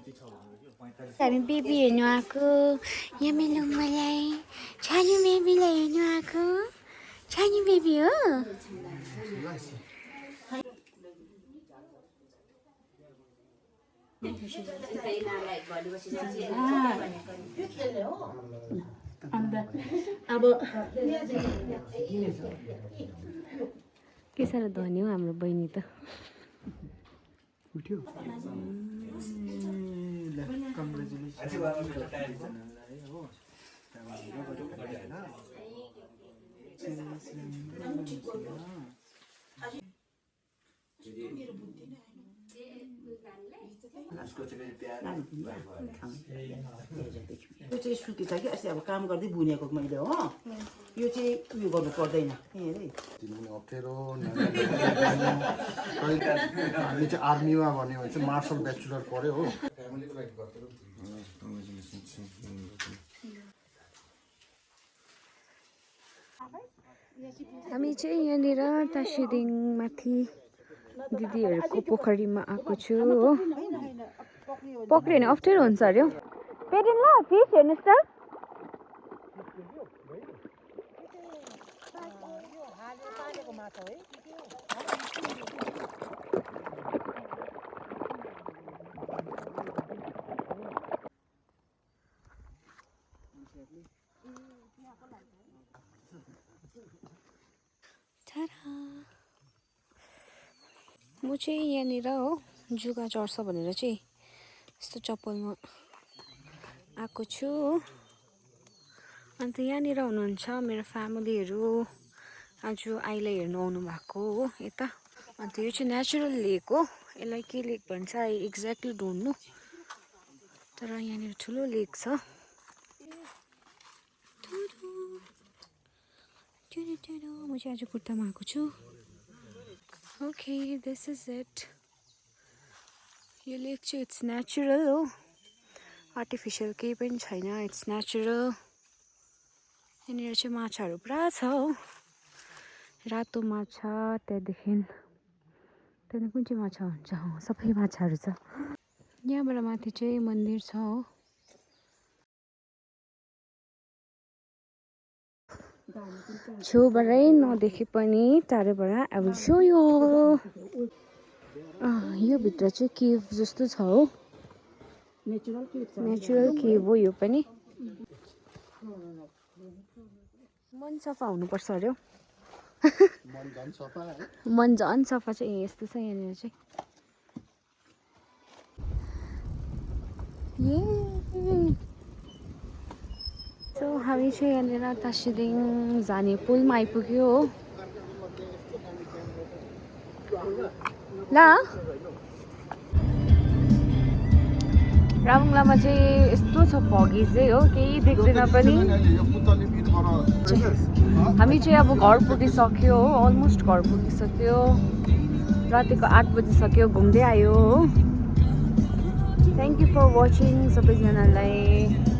हामी बेबी हेर्नु आएको यहाँ मेरो मलाई सानो बेबीलाई हेर्नु आएको सानो बेबी हो अब के साह्रो धनी हो हाम्रो बहिनी त उठ्यो यो चाहिँ सुती छ कि अस्ति अब काम गर्दै बुनेको मैले हो यो चाहिँ उयो गर्नु पर्दैन अप्ठ्यारो हामीले चाहिँ आर्मीमा भन्यो भने चाहिँ मार्सल ब्याचलर पढ्यो हो हामी चाहिँ यहाँनिर टासीदिङ माथि दिदीहरूको पोखरीमा आएको छु हो पक्रियो भने अप्ठ्यारो हुन्छ अरे हौ पेटेन ल फिस हेर्नुहोस् त म चाहिँ यहाँनिर हो जुगा चढ्छ भनेर चाहिँ यस्तो चप्पलमा आएको छु अन्त यहाँनिर हुनुहुन्छ मेरो फ्यामिलीहरू आज आइलाई हेर्नु आउनु भएको हो यता अन्त यो चाहिँ नेचुरल लेक हो यसलाई के लेक भन्छ आई एक्ज्याक्टली डोन्ट नो तर यहाँनिर ठुलो लेक छ म चाहिँ आज कुर्तामा आएको छु ओके दिस इज इट यो लेक चाहिँ इट्स नेचुरल हो आर्टिफिसियल केही पनि छैन इट्स नेचुरल यहाँनिर चाहिँ माछाहरू पुरा छ हो रातो माछा त्यहाँदेखि कुन चाहिँ माछा हुन्छ सबै माछाहरू छ यहाँबाट माथि चाहिँ मन्दिर छ हो छेउबाटै नदेखे पनि टाढोबाट अब सो यो भित्र चाहिँ केभ जस्तो छ हो नेचुरल केभ हो यो पनि मन सफा हुनुपर्छ अरे हौ मन झन् सफा चाहिँ यस्तो छ यहाँनिर चाहिँ सो हामी चाहिँ यहाँनिर टासीदिङ जाने पुलमा आइपुग्यो हो ल रामङलामा चाहिँ यस्तो छ फगी चाहिँ हो केही देख्दैन पनि हामी चाहिँ अब घर पुगिसक्यो हो अलमोस्ट घर पुगिसक्यो रातिको 8 बजिसक्यो घुम्दै आयो हो थ्याङ्क यू फर वाचिङ सबैजनालाई